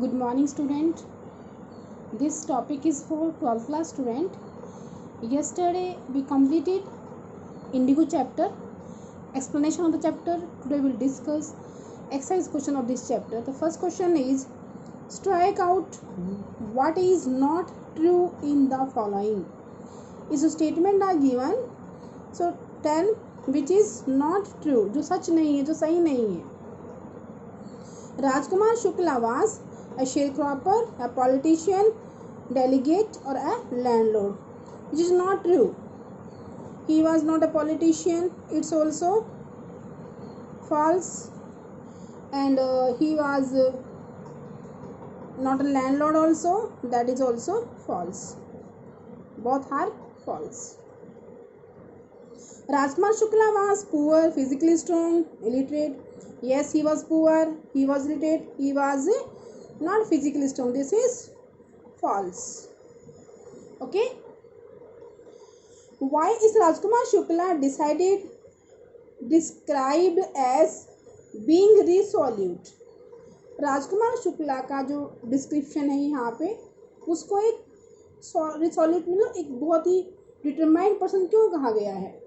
Good morning, student. This topic is for 12th class student. Yesterday we completed Indigo chapter. Explanation of the chapter. Today we'll discuss exercise question of this chapter. The first question is strike out what is not true in the following. Is a statement are given. So tell which is not true. जो सच नहीं है, जो सही नहीं है. Rajkumar Shukla was a sharecropper, a politician, delegate or a landlord, which is not true. He was not a politician, it's also false. And he was not a landlord also, that is also false. Both are false. Rajkumar Shukla was poor, physically strong, illiterate. Yes, he was poor, he was illiterate, he was not physically strong. This is false. Okay. Why is Rajkumar Shukla described as being resolute? Rajkumar Shukla का जो description है यहाँ पे उसको एक रिसोल्यूट मतलब एक बहुत ही डिटरमाइंड पर्सन क्यों कहा गया है?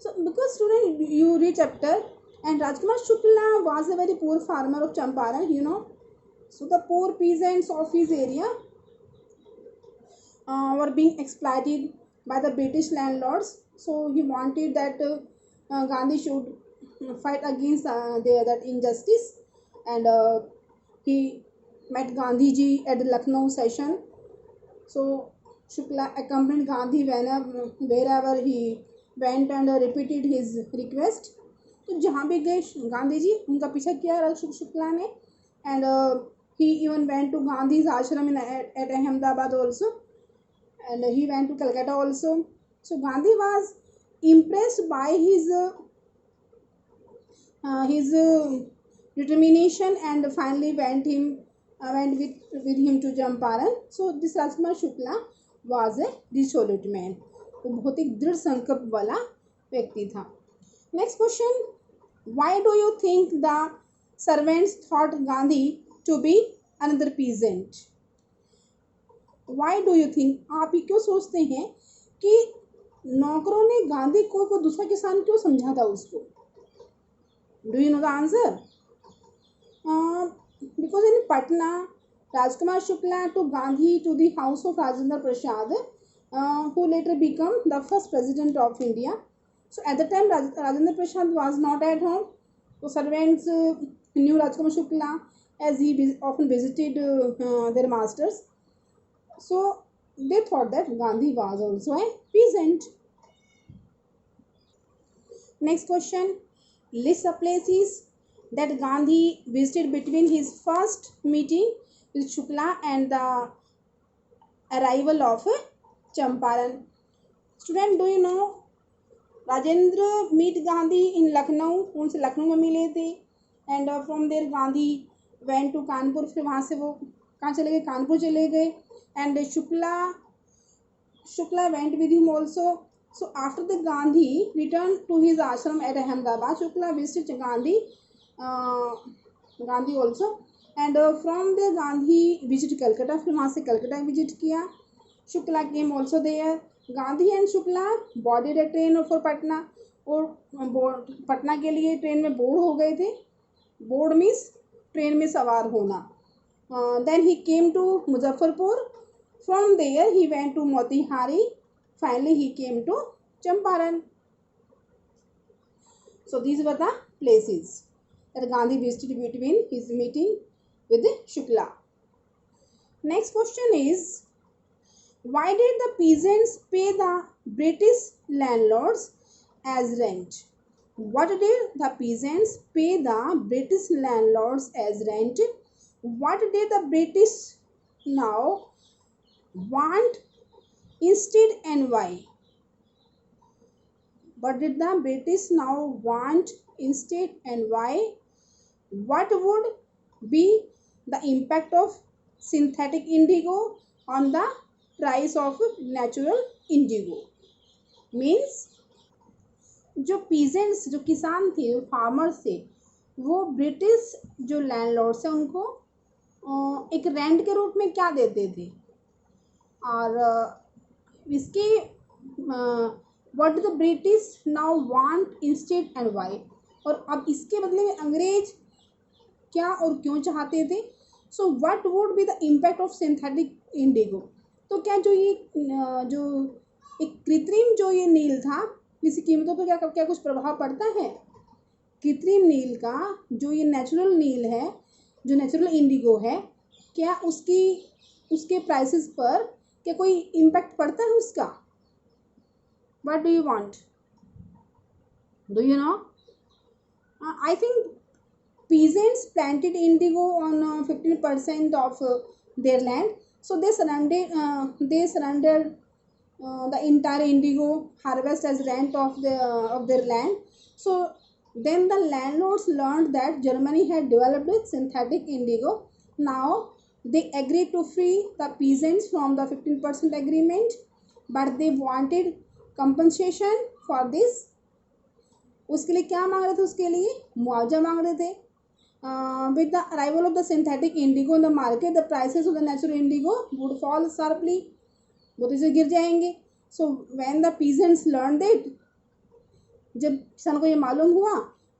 So because student you read chapter and Rajkumar Shukla was a very poor farmer of Champaran, you know. So the poor peasants of his area were being exploited by the British landlords. So he wanted that Gandhi should fight against that injustice, and he met Gandhi ji at the Lucknow session. So Shukla accompanied Gandhi wherever he went and repeated his request. तो जहाँ भी गए गांधी जी उनका पीछा किया शुक्ला ने, and he even went to Gandhi's ashram at Ahmedabad also, and he went to Calcutta also. So Gandhi was impressed by his determination and finally went with him to Champaran. So this Rajkumar Shukla was a resolute man. वो बहुत ही दृढ़ संकल्प वाला व्यक्ति था. Next question, why do you think the servants thought Gandhi to be another peasant? Why do you think, आप ही क्यों सोचते हैं कि नौकरों ने गांधी को दूसरा किसान क्यों समझा था उसको? Do you know the answer? Because in Patna Rajkumar Shukla to Gandhi to the house of Rajendra Prasad, who later became the first president of India. So at the time Rajendra Prasad was not at home. So servants knew Rajkumar Shukla as he often visited their masters. So they thought that Gandhi was also a peasant. Next question, list the places that Gandhi visited between his first meeting with Shukla and the arrival of Champaran. Student, do you know Rajendra meet Gandhi in Lucknow, उनसे लखनऊ में मिले थे, and from there Gandhi went to Kanpur. फिर वहाँ से वो कहाँ चले गए? कानपुर चले गए. And Shukla went with him also. So after the Gandhi return to his ashram at Ahmedabad, Shukla visited Gandhi also, and from the Gandhi visit Calcutta. फिर वहाँ से कलकत्ता विजिट किया. Shukla came also there. Gandhi and Shukla boarded a train for Patna, और पटना के लिए ट्रेन में बोर्ड हो गए थे. बोर्ड मीन्स ट्रेन में सवार होना. Then he came to Muzaffarpur. From there he went to Motihari. Finally he came to Champaran. So these were the places that Gandhi visited between his meeting with Shukla. Next question is, why did the peasants pay the British landlords as rent? What did the peasants pay the British landlords as rent? What did the British now want instead and why? What did the British now want instead and why? What would be the impact of synthetic indigo on the price of natural Indigo? Means जो peasants, जो किसान थे, जो farmers थे, वो British जो landlords हैं उनको एक रेंट के रूप में क्या देते थे, और इसके what the British now want instead and why, और अब इसके बदले में अंग्रेज क्या और क्यों चाहते थे। So what would be the impact of synthetic Indigo. तो क्या जो ये जो एक कृत्रिम जो ये नील था, इसकी कीमतों पर क्या क्या कुछ प्रभाव पड़ता है। कृत्रिम नील का जो ये नेचुरल नील है, जो नेचुरल इंडिगो है, क्या उसके प्राइसेस पर क्या कोई इम्पैक्ट पड़ता है उसका। What do you want, do you no. I think peasants planted indigo on 15% of their land, so they surrendered the entire indigo harvest as rent of their land. So then the landlords learned that Germany had developed synthetic indigo. Now they agreed to free the peasants from the 15% agreement, but they wanted compensation for this. उसके लिए क्या मांग रहे थे, उसके लिए मुआवजा मांग रहे थे। With the arrival of the synthetic indigo in the market, the prices of the natural indigo would fall sharply. वो तो इसे गिर जाएंगे। So when the peasants learned it, जब किसान को ये मालूम हुआ,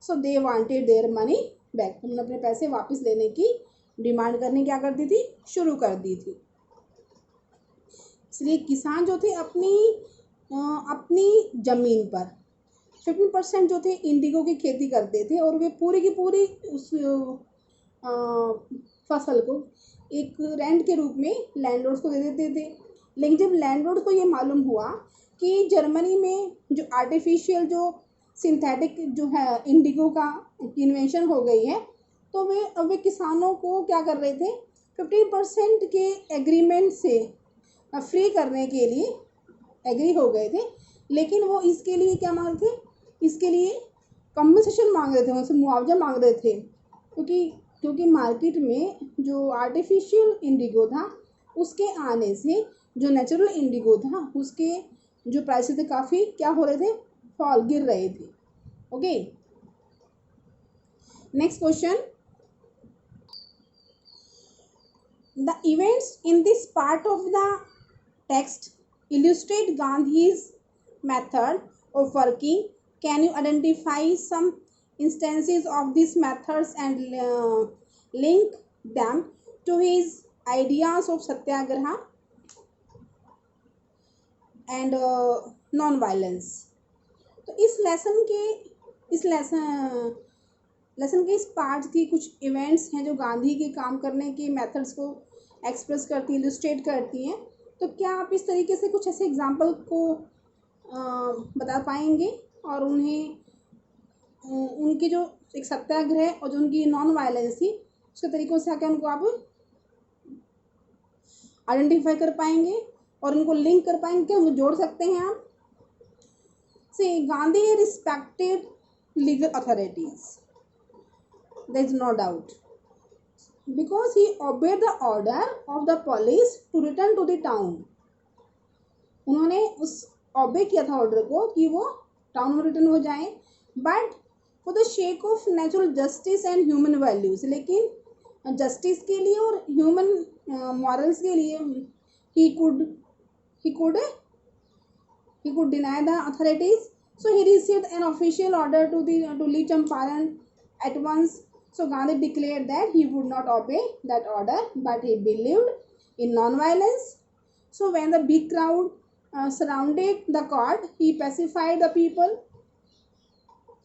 so they wanted their money back, उन्होंने अपने पैसे वापस लेने की डिमांड करनी क्या कर दी थी, शुरू कर दी थी। इसलिए किसान जो थे अपनी ज़मीन पर 15% जो थे इंडिगो की खेती करते थे, और वे पूरी की पूरी उस फसल को एक रेंट के रूप में लैंडलॉर्ड्स को दे देते थे। लेकिन जब लैंडलॉर्ड को ये मालूम हुआ कि जर्मनी में जो आर्टिफिशियल जो सिंथेटिक जो है इंडिगो का इन्वेंशन हो गई है, तो वे किसानों को क्या कर रहे थे, 15% के एग्रीमेंट से फ्री करने के लिए एग्री हो गए थे। लेकिन वो इसके लिए क्या मांग रहे थे, इसके लिए कंपनसेशन मांग रहे थे, उनसे मुआवजा मांग रहे थे, क्योंकि मार्केट में जो आर्टिफिशियल इंडिगो था उसके आने से जो नेचुरल इंडिगो था उसके जो प्राइसेस थे काफ़ी क्या हो रहे थे, फॉल, गिर रहे थे। Okay, next question. The events in this part of the text illustrate Gandhi's method of working. Can you identify some instances of these methods and link them to his ideas of satyagraha and non-violence? तो इस lesson के इस part की कुछ events हैं जो गांधी के काम करने के मेथड्स को एक्सप्रेस करती, इलस्ट्रेट करती हैं। तो क्या आप इस तरीके से कुछ ऐसे एग्जाम्पल को बता पाएंगे, और उनकी जो एक सत्याग्रह और जो उनकी नॉन वायलेंस थी उसके तरीकों से आके उनको आप आइडेंटिफाई कर पाएंगे और उनको लिंक कर पाएंगे, क्या उनको जोड़ सकते हैं आप। से Gandhi respected legal authorities, there is no doubt, because he obeyed the order of the police to return to the town. उन्होंने उस obey किया था ऑर्डर को कि वो टाउन में रिटर्न हो जाएं, but for the shake of natural justice and human values, लेकिन जस्टिस के लिए और ह्यूमन मॉरल्स के लिए he could deny the authorities. So he received an official order to leave Champaran at once. So Gandhi declared that he would not obey that order, but he believed in non-violence. So when the big crowd surrounded the court, he pacified the people,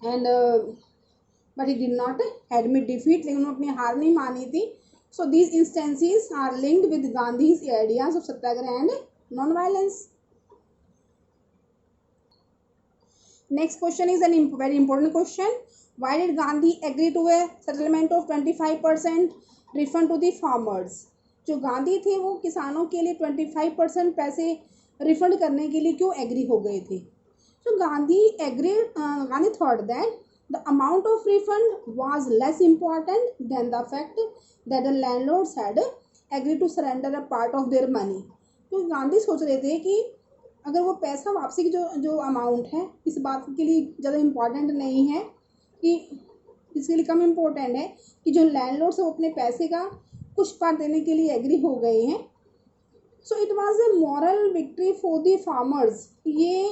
and but he did not admit defeat. लेकिन उन्होंने अपनी हार नहीं मानी थी. So these instances are linked with Gandhi's ideas of satyagraha and non-violence. Next question is a very important question. Why did Gandhi agree to a settlement of 25% refund to the farmers? जो गांधी थे वो किसानों के लिए 25% पैसे refund करने के लिए क्यों एग्री हो गए थे? So Gandhi thought that the amount of refund was less important than the fact that the landlords had agreed to surrender a part of their money. तो गांधी सोच रहे थे कि अगर वो पैसा वापसी की जो अमाउंट है इस बात के लिए ज़्यादा इम्पॉर्टेंट नहीं है कि इसके लिए कम इम्पोर्टेंट है कि जो लैंडलॉर्ड्स है वो अपने पैसे का कुछ पार्ट देने के लिए एग्री हो गए हैं। So it was a moral victory for the farmers, ये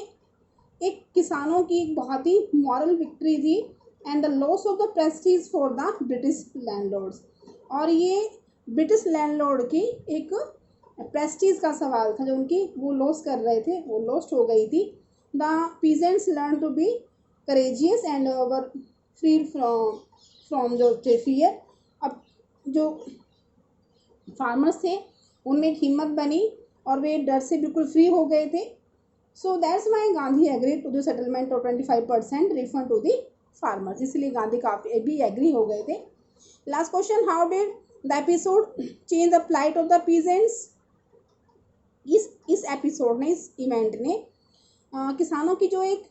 एक किसानों की एक बहुत ही मॉरल विक्ट्री थी। And the loss of the Prestige for the British landlords, और ये ब्रिटिश लैंडलॉर्ड की एक प्रेस्टीज का सवाल था जो उनकी वो लॉस कर रहे थे, वो लॉस्ट हो गई थी। The peasants learn to be courageous and were free from जो फियर। अब जो फार्मर्स थे उनमें एक हिम्मत बनी और वे डर से बिल्कुल फ्री हो गए थे। So that's why Gandhi agree to the settlement of 25% refund to the farmers, इसलिए गांधी काफी भी एग्री हो गए थे। Last question, how did the episode change the plight of the peasants. इस एपिसोड ने, इस इवेंट ने किसानों की जो एक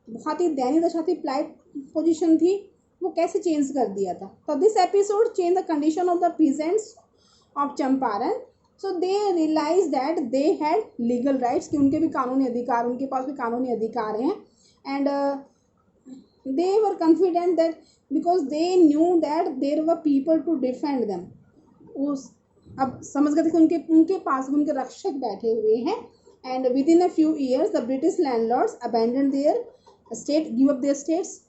बहुत ही दयनीय दशा थी, प्लाइट पोजीशन थी, वो कैसे चेंज कर दिया था। तो this episode change the condition of the peasants of Champaran. So they realise that they had legal rights, कि उनके भी कानूनी अधिकार, उनके पास भी कानूनी अधिकार हैं। And they were confident that because they knew that there were people to defend them. उस अब समझ गए थे कि उनके पास उनके रक्षक बैठे हुए हैं। And within a few years the British landlords abandon their state, give up their states.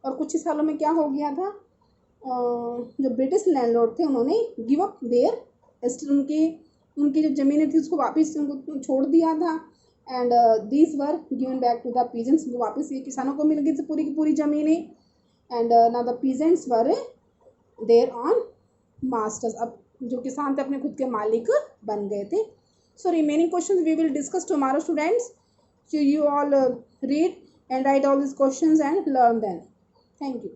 और कुछ ही सालों में क्या हो गया था, जो ब्रिटिश लैंडलॉर्ड थे उन्होंने गिव अप देयर, उनकी जो ज़मीनें थी उसको वापस उनको छोड़ दिया था। And these were given back to the peasants, उनको वापस ये किसानों को मिल गई थी पूरी की पूरी ज़मीनें। And now the peasants were their own masters, अब जो किसान थे अपने खुद के मालिक बन गए थे। So remaining questions we will discuss tomorrow students. So you all read and write all these questions and learn them. Thank you.